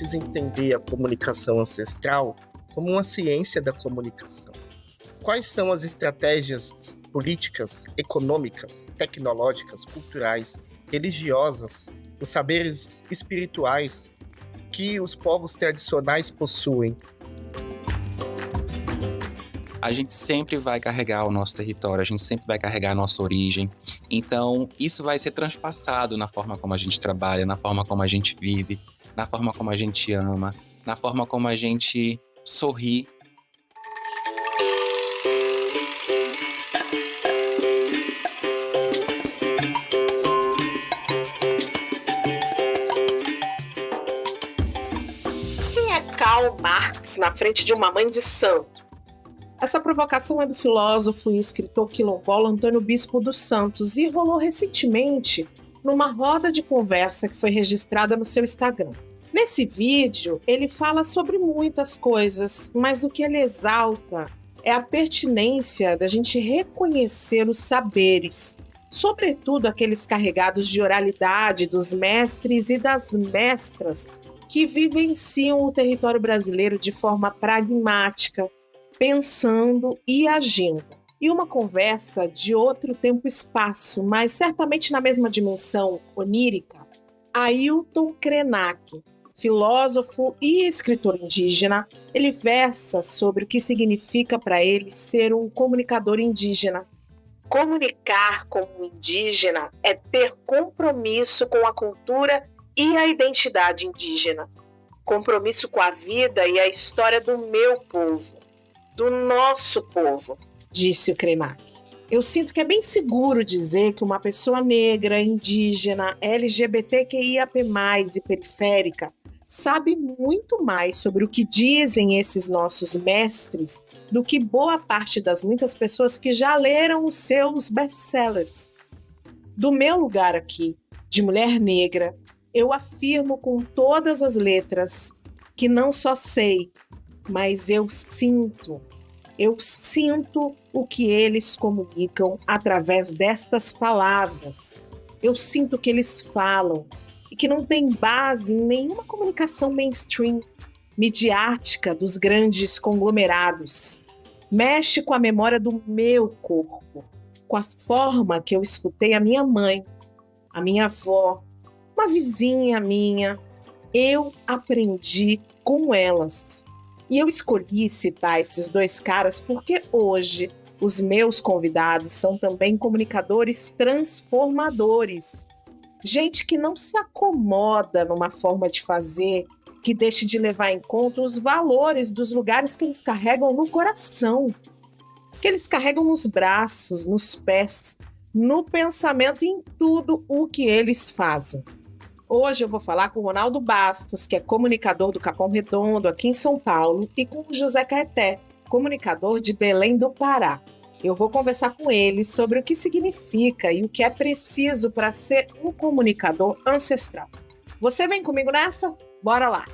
precisa entender a comunicação ancestral como uma ciência da comunicação. Quais são as estratégias políticas, econômicas, tecnológicas, culturais, religiosas, os saberes espirituais que os povos tradicionais possuem? A gente sempre vai carregar o nosso território, a gente sempre vai carregar a nossa origem. Então, isso vai ser transpassado na forma como a gente trabalha, na forma como a gente vive, na forma como a gente ama, na forma como a gente sorri. Quem é Karl Marx na frente de uma mãe de santo? Essa provocação é do filósofo e escritor quilombola Antônio Bispo dos Santos e rolou recentemente numa roda de conversa que foi registrada no seu Instagram. Nesse vídeo, ele fala sobre muitas coisas, mas o que ele exalta é a pertinência da gente reconhecer os saberes, sobretudo aqueles carregados de oralidade dos mestres e das mestras que vivenciam o território brasileiro de forma pragmática, pensando e agindo. E uma conversa de outro tempo e espaço, mas certamente na mesma dimensão onírica, Ailton Krenak, filósofo e escritor indígena, ele versa sobre o que significa para ele ser um comunicador indígena. Comunicar como indígena é ter compromisso com a cultura e a identidade indígena, compromisso com a vida e a história do meu povo, do nosso povo, disse o Krenak. Eu sinto que é bem seguro dizer que uma pessoa negra, indígena, LGBTQIAP+, e periférica sabe muito mais sobre o que dizem esses nossos mestres do que boa parte das muitas pessoas que já leram os seus best-sellers. Do meu lugar aqui, de mulher negra, eu afirmo com todas as letras que não só sei, mas eu sinto. Eu sinto o que eles comunicam através destas palavras. Eu sinto o que eles falam e que não tem base em nenhuma comunicação mainstream, midiática dos grandes conglomerados. Mexe com a memória do meu corpo, com a forma que eu escutei a minha mãe, a minha avó, uma vizinha minha. Eu aprendi com elas. E eu escolhi citar esses dois caras porque hoje os meus convidados são também comunicadores transformadores. Gente que não se acomoda numa forma de fazer que deixe de levar em conta os valores dos lugares que eles carregam no coração, que eles carregam nos braços, nos pés, no pensamento e em tudo o que eles fazem. Hoje eu vou falar com o Ronaldo Bastos, que é comunicador do Capão Redondo, aqui em São Paulo, e com o José Caeté, comunicador de Belém do Pará. Eu vou conversar com eles sobre o que significa e o que é preciso para ser um comunicador ancestral. Você vem comigo nessa? Bora lá!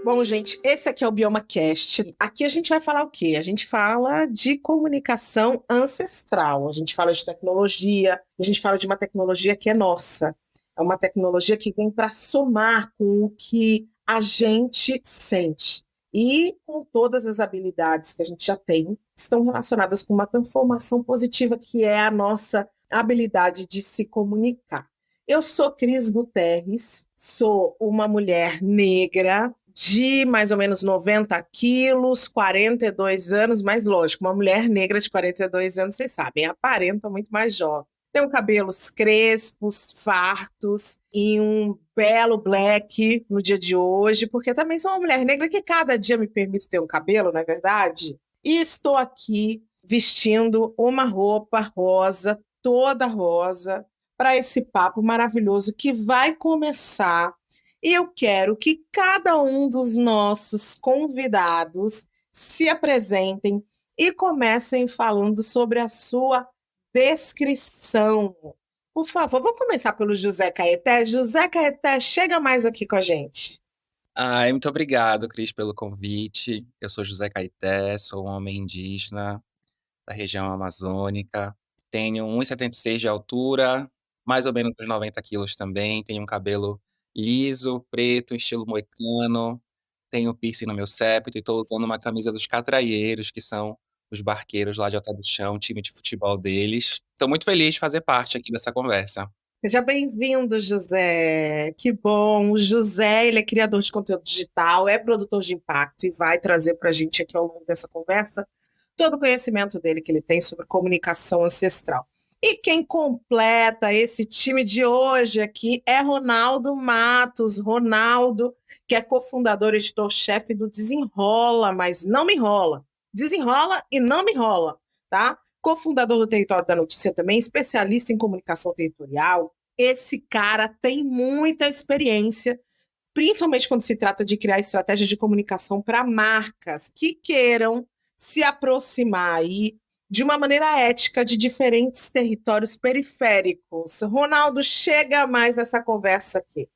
Bom, gente, esse aqui é o BiomaCast. Aqui a gente vai falar o quê? A gente fala de comunicação ancestral, a gente fala de tecnologia, a gente fala de uma tecnologia que é nossa. É uma tecnologia que vem para somar com o que a gente sente. E com todas as habilidades que a gente já tem, estão relacionadas com uma transformação positiva, que é a nossa habilidade de se comunicar. Eu sou Cris Guterres, sou uma mulher negra, de mais ou menos 90 quilos, 42 anos, mas lógico, uma mulher negra de 42 anos, vocês sabem, aparenta muito mais jovem. Tenho cabelos crespos, fartos e um belo black no dia de hoje, porque também sou uma mulher negra que cada dia me permite ter um cabelo, não é verdade? E estou aqui vestindo uma roupa rosa, toda rosa, para esse papo maravilhoso que vai começar. E eu quero que cada um dos nossos convidados se apresentem e comecem falando sobre a sua descrição. Por favor, vamos começar pelo José Caeté. José Caeté, chega mais aqui com a gente. Muito obrigado, Cris, pelo convite. Eu sou José Caeté, sou um homem indígena da região amazônica. Tenho 1,76 de altura, mais ou menos uns 90 quilos também. Tenho um cabelo liso, preto, estilo moicano, tenho piercing no meu septo e tô usando uma camisa dos Catraieiros, que são os barqueiros lá de Alta do Chão, time de futebol deles. Tô muito feliz de fazer parte aqui dessa conversa. Seja bem-vindo, José. Que bom. O José, ele é criador de conteúdo digital, é produtor de impacto e vai trazer para a gente aqui ao longo dessa conversa todo o conhecimento dele que ele tem sobre comunicação ancestral. E quem completa esse time de hoje aqui é Ronaldo Matos. Ronaldo, que é cofundador e editor-chefe do Desenrola, mas não me enrola. Desenrola e não me enrola, tá? Cofundador do Território da Notícia também, especialista em comunicação territorial. Esse cara tem muita experiência, principalmente quando se trata de criar estratégias de comunicação para marcas que queiram se aproximar aí de uma maneira ética de diferentes territórios periféricos. Ronaldo, chega mais essa conversa aqui.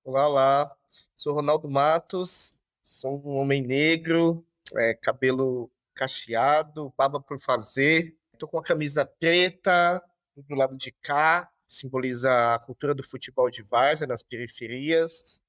Olá, olá. Sou Ronaldo Matos, sou um homem negro, cabelo cacheado, barba por fazer. Estou com a camisa preta do lado de cá, simboliza a cultura do futebol de várzea nas periferias.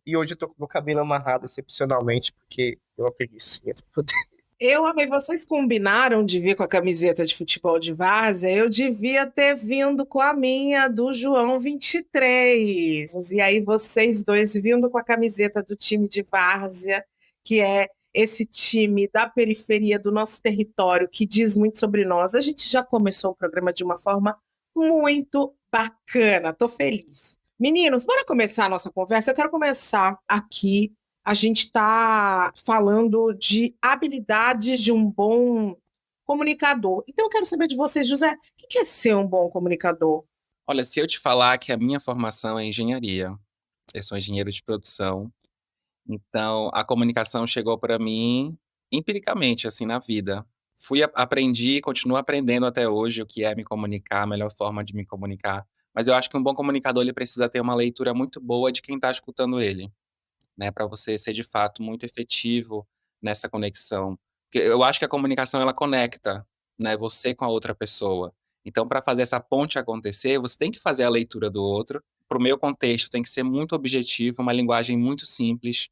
E hoje eu tô com o meu cabelo amarrado excepcionalmente, porque deu uma preguicinha pra poder. Eu amei, vocês combinaram de vir com a camiseta de futebol de várzea, eu devia ter vindo com a minha do João 23. E aí vocês dois vindo com a camiseta do time de várzea, que é esse time da periferia do nosso território, que diz muito sobre nós. A gente já começou o programa de uma forma muito bacana, tô feliz. Meninos, bora começar a nossa conversa? Eu quero começar aqui. A gente está falando de habilidades de um bom comunicador. Então, eu quero saber de vocês, José, o que é ser um bom comunicador? Olha, se eu te falar que a minha formação é engenharia, eu sou engenheiro de produção, então a comunicação chegou para mim empiricamente, assim, na vida. Aprendi e continuo aprendendo até hoje o que é me comunicar, a melhor forma de me comunicar. Mas eu acho que um bom comunicador ele precisa ter uma leitura muito boa de quem está escutando ele, né, para você ser de fato muito efetivo nessa conexão. Porque eu acho que a comunicação ela conecta, né, você com a outra pessoa. Então, para fazer essa ponte acontecer, você tem que fazer a leitura do outro. Para o meu contexto, tem que ser muito objetivo, uma linguagem muito simples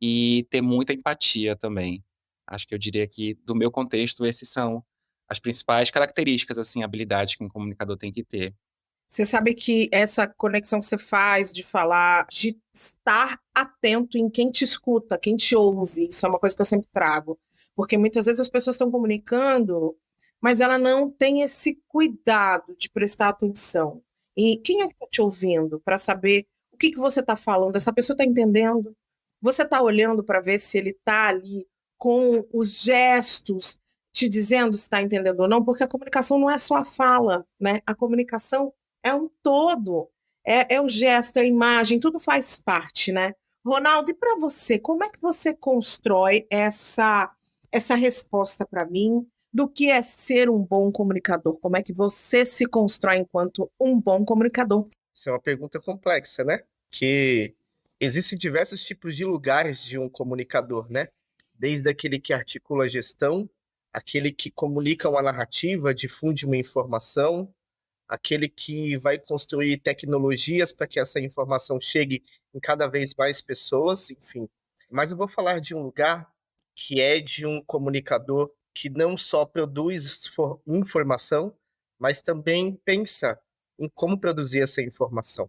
e ter muita empatia também. Acho que eu diria que, do meu contexto, esses são as principais características, assim, habilidades que um comunicador tem que ter. Você sabe que essa conexão que você faz de falar, de estar atento em quem te escuta, quem te ouve, isso é uma coisa que eu sempre trago. Porque muitas vezes as pessoas estão comunicando, mas ela não tem esse cuidado de prestar atenção. E quem é que está te ouvindo para saber o que você está falando? Essa pessoa está entendendo? Você está olhando para ver se ele está ali com os gestos te dizendo se está entendendo ou não? Porque a comunicação não é só a fala, né? A comunicação é um todo, é o gesto, é a imagem, tudo faz parte, né? Ronaldo, e para você, como é que você constrói essa resposta para mim do que é ser um bom comunicador? Como é que você se constrói enquanto um bom comunicador? Isso é uma pergunta complexa, né? Que existem diversos tipos de lugares de um comunicador, né? Desde aquele que articula a gestão, aquele que comunica uma narrativa, difunde uma informação, aquele que vai construir tecnologias para que essa informação chegue em cada vez mais pessoas, enfim. Mas eu vou falar de um lugar que é de um comunicador que não só produz informação, mas também pensa em como produzir essa informação,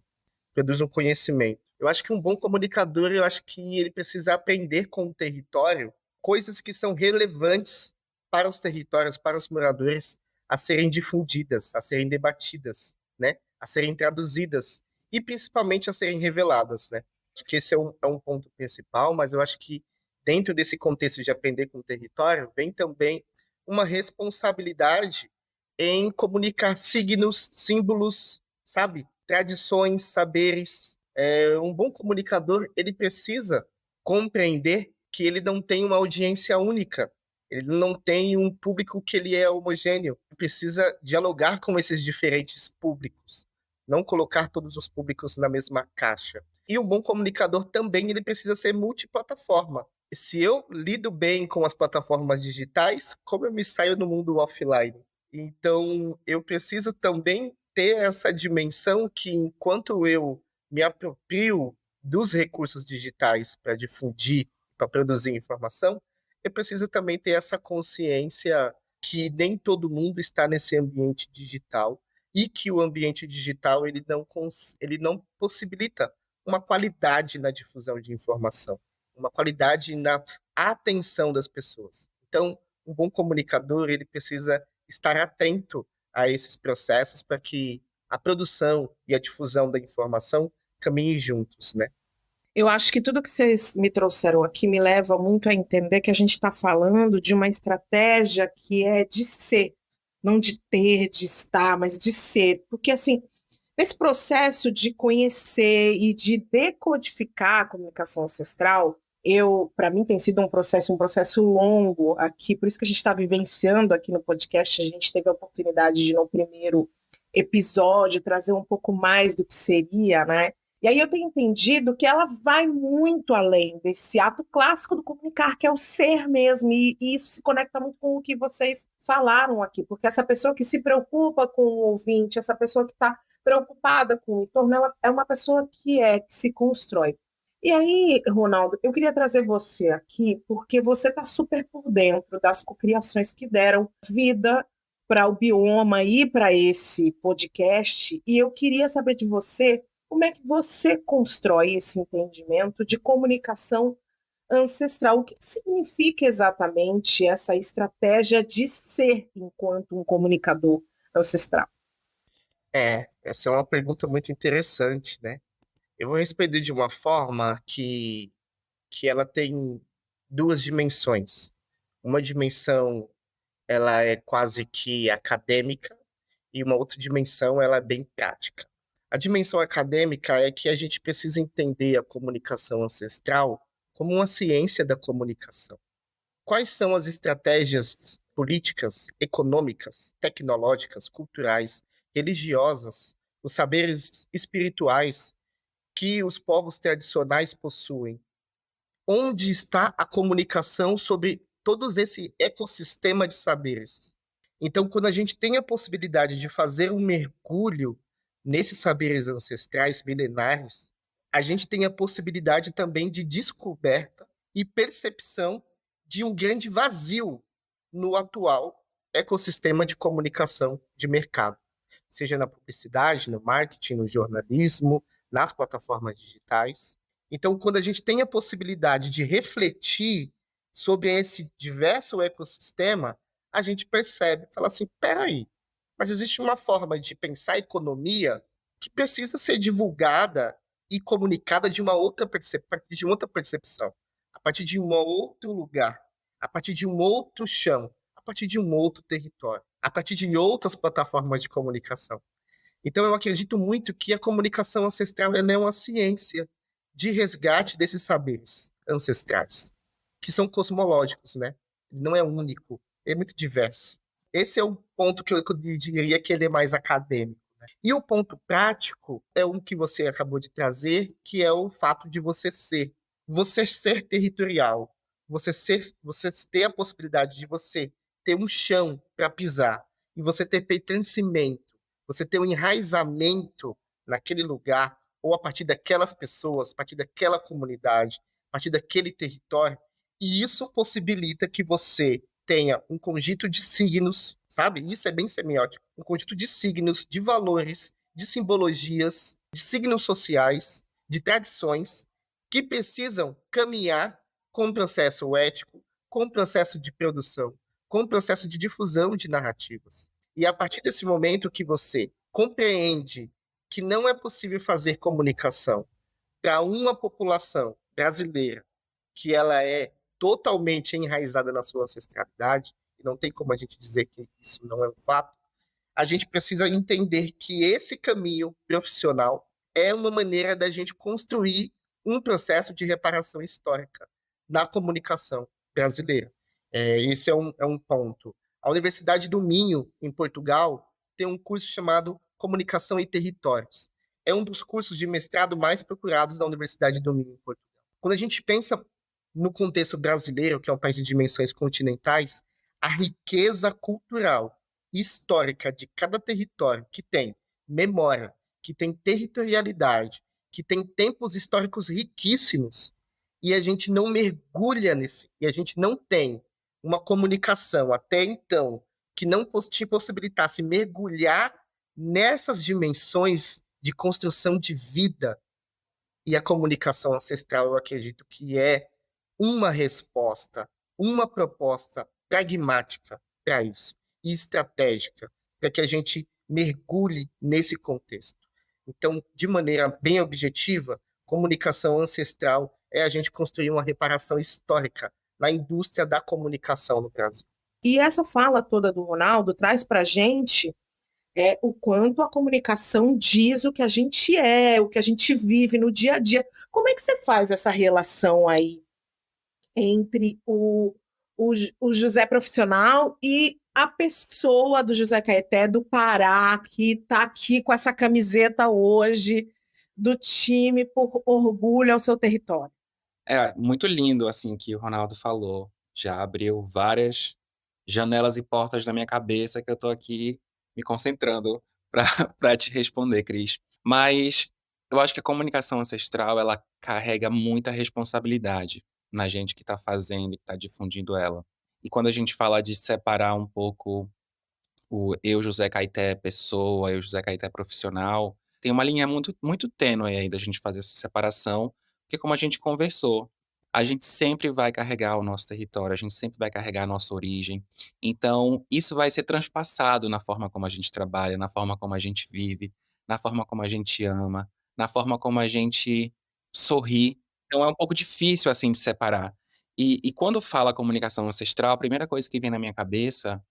produz um conhecimento. Eu acho que um bom comunicador, eu acho que ele precisa aprender com o território coisas que são relevantes para os territórios, para os moradores, a serem difundidas, a serem debatidas, né? A serem traduzidas e principalmente a serem reveladas, né? Acho que esse é um ponto principal, mas eu acho que dentro desse contexto de aprender com o território, vem também uma responsabilidade em comunicar signos, símbolos, sabe? Tradições, saberes. Um bom comunicador, ele precisa compreender que ele não tem uma audiência única, ele não tem um público que ele é homogêneo. Ele precisa dialogar com esses diferentes públicos, não colocar todos os públicos na mesma caixa. E um bom comunicador também ele precisa ser multiplataforma. Se eu lido bem com as plataformas digitais, como eu me saio no mundo offline? Então, eu preciso também ter essa dimensão que, enquanto eu me aproprio dos recursos digitais para difundir, para produzir informação, eu preciso também ter essa consciência que nem todo mundo está nesse ambiente digital e que o ambiente digital ele não possibilita uma qualidade na difusão de informação, uma qualidade na atenção das pessoas. Então, um bom comunicador ele precisa estar atento a esses processos para que a produção e a difusão da informação caminhem juntos, né? Eu acho que tudo que vocês me trouxeram aqui me leva muito a entender que a gente está falando de uma estratégia que é de ser, não de ter, de estar, mas de ser. Porque, assim, nesse processo de conhecer e de decodificar a comunicação ancestral, para mim tem sido um processo longo aqui, por isso que a gente está vivenciando aqui no podcast, a gente teve a oportunidade de, no primeiro episódio, trazer um pouco mais do que seria, né? E aí eu tenho entendido que ela vai muito além desse ato clássico do comunicar, que é o ser mesmo, e isso se conecta muito com o que vocês falaram aqui, porque essa pessoa que se preocupa com o ouvinte, essa pessoa que está preocupada com o entorno, ela é uma pessoa que se constrói. E aí, Ronaldo, eu queria trazer você aqui, porque você está super por dentro das cocriações que deram vida para o Bioma e para esse podcast, e eu queria saber de você como é que você constrói esse entendimento de comunicação ancestral? O que significa exatamente essa estratégia de ser enquanto um comunicador ancestral? Essa é uma pergunta muito interessante, né? Eu vou responder de uma forma que ela tem duas dimensões. Uma dimensão, ela é quase que acadêmica, e uma outra dimensão, ela é bem prática. A dimensão acadêmica é que a gente precisa entender a comunicação ancestral como uma ciência da comunicação. Quais são as estratégias políticas, econômicas, tecnológicas, culturais, religiosas, os saberes espirituais que os povos tradicionais possuem? Onde está a comunicação sobre todo esse ecossistema de saberes? Então, quando a gente tem a possibilidade de fazer um mergulho nesses saberes ancestrais milenares, a gente tem a possibilidade também de descoberta e percepção de um grande vazio no atual ecossistema de comunicação de mercado, seja na publicidade, no marketing, no jornalismo, nas plataformas digitais. Então, quando a gente tem a possibilidade de refletir sobre esse diverso ecossistema, a gente percebe, fala assim, peraí, mas existe uma forma de pensar a economia que precisa ser divulgada e comunicada de uma outra a partir de uma outra percepção, a partir de um outro lugar, a partir de um outro chão, a partir de um outro território, a partir de outras plataformas de comunicação. Então, eu acredito muito que a comunicação ancestral é uma ciência de resgate desses saberes ancestrais, que são cosmológicos, né? Não é único, é muito diverso. Esse é o ponto que eu diria que ele é mais acadêmico. Né? E o ponto prático é um que você acabou de trazer, que é o fato de você ser territorial, você ter a possibilidade de você ter um chão para pisar e você ter pertencimento, você ter um enraizamento naquele lugar ou a partir daquelas pessoas, a partir daquela comunidade, a partir daquele território, e isso possibilita que você tenha um conjunto de signos, sabe? Isso é bem semiótico. Um conjunto de signos, de valores, de simbologias, de signos sociais, de tradições que precisam caminhar com um processo ético, com um processo de produção, com um processo de difusão de narrativas. E a partir desse momento que você compreende que não é possível fazer comunicação para uma população brasileira que ela é totalmente enraizada na sua ancestralidade, e não tem como a gente dizer que isso não é um fato, a gente precisa entender que esse caminho profissional é uma maneira da gente construir um processo de reparação histórica na comunicação brasileira. Esse é um ponto. A Universidade do Minho, em Portugal, tem um curso chamado Comunicação e Territórios. É um dos cursos de mestrado mais procurados da Universidade do Minho, em Portugal. Quando a gente pensa no contexto brasileiro, que é um país de dimensões continentais, a riqueza cultural e histórica de cada território que tem memória, que tem territorialidade, que tem tempos históricos riquíssimos e a gente não mergulha nesse, e a gente não tem uma comunicação até então que não te possibilitasse mergulhar nessas dimensões de construção de vida. E a comunicação ancestral, eu acredito que é uma resposta, uma proposta pragmática para isso e estratégica para que a gente mergulhe nesse contexto. Então, de maneira bem objetiva, comunicação ancestral é a gente construir uma reparação histórica na indústria da comunicação no Brasil. E essa fala toda do Ronaldo traz para a gente o quanto a comunicação diz o que a gente é, o que a gente vive no dia a dia. Como é que você faz essa relação aí entre o José profissional e a pessoa do José Caeté do Pará, que está aqui com essa camiseta hoje do time por orgulho ao seu território? É muito lindo, assim, que o Ronaldo falou. Já abriu várias janelas e portas na minha cabeça que eu tô aqui me concentrando para pra te responder, Cris. Mas eu acho que a comunicação ancestral, ela carrega muita responsabilidade na gente que tá fazendo e que tá difundindo ela. E quando a gente fala de separar um pouco o eu, José Caeté pessoa, eu, José Caeté profissional, tem uma linha muito tênue aí da gente fazer essa separação, porque como a gente conversou, a gente sempre vai carregar o nosso território, a gente sempre vai carregar a nossa origem. Então, isso vai ser transpassado na forma como a gente trabalha, na forma como a gente vive, na forma como a gente ama, na forma como a gente sorri. Então é um pouco difícil, assim, de separar. E quando fala comunicação ancestral, a primeira coisa que vem na minha cabeça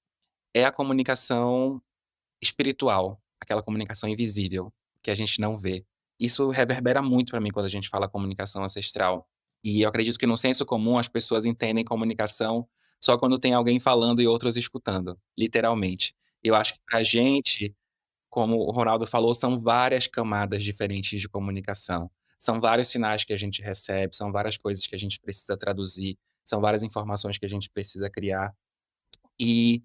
é a comunicação espiritual, aquela comunicação invisível, que a gente não vê. Isso reverbera muito para mim quando a gente fala comunicação ancestral. E eu acredito que no senso comum as pessoas entendem comunicação só quando tem alguém falando e outros escutando, literalmente. Eu acho que pra gente, como o Ronaldo falou, são várias camadas diferentes de comunicação. São vários sinais que a gente recebe, são várias coisas que a gente precisa traduzir, são várias informações que a gente precisa criar. E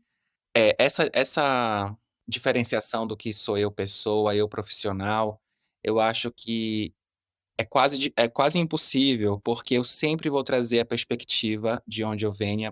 essa diferenciação do que sou eu pessoa, eu profissional, eu acho que é quase impossível, porque eu sempre vou trazer a perspectiva de onde eu venho,